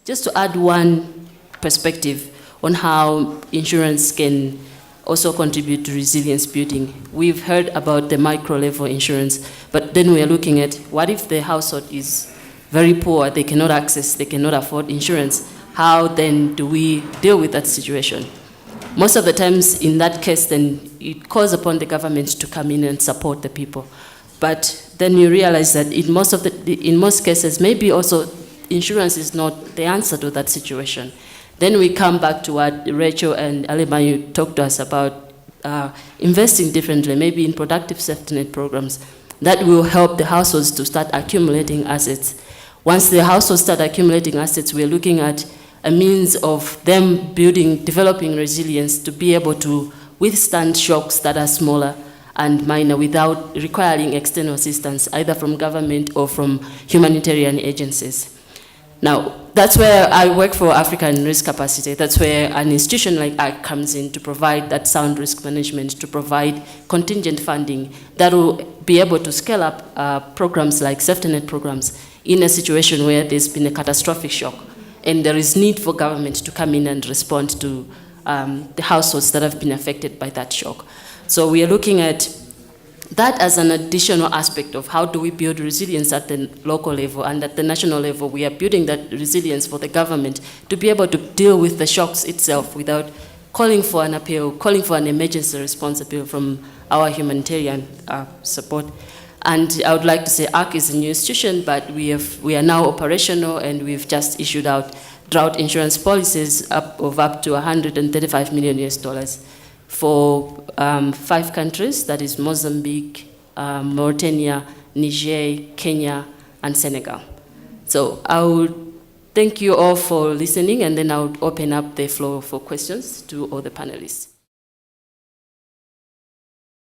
just to add one perspective on how insurance can also contribute to resilience building. We've heard about the micro-level insurance, but then we are looking at what if the household is very poor, they cannot access, they cannot afford insurance. How then do we deal with that situation? Most of the times in that case, then it calls upon the government to come in and support the people. But then you realize that in most cases, maybe also insurance is not the answer to that situation. Then we come back to what Rachel and Alemanyu talked to us about, investing differently, maybe in productive safety net programs. That will help the households to start accumulating assets. Once the households start accumulating assets, we're looking at a means of them developing resilience to be able to withstand shocks that are smaller and minor without requiring external assistance, either from government or from humanitarian agencies. Now, that's where I work for African Risk Capacity. That's where an institution like IFPRI comes in to provide that sound risk management, to provide contingent funding that will be able to scale up programs like safety net programs in a situation where there's been a catastrophic shock and there is need for government to come in and respond to the households that have been affected by that shock. So we are looking at that as an additional aspect of how do we build resilience at the local level, and at the national level we are building that resilience for the government to be able to deal with the shocks itself without calling for an appeal, calling for an emergency response appeal from our humanitarian support. And I would like to say IFPRI is a new institution, but we are now operational, and we've just issued out drought insurance policies of up to $135 million for 5 countries, that is Mozambique, Mauritania, Niger, Kenya, and Senegal. So I would thank you all for listening, and then I would open up the floor for questions to all the panelists.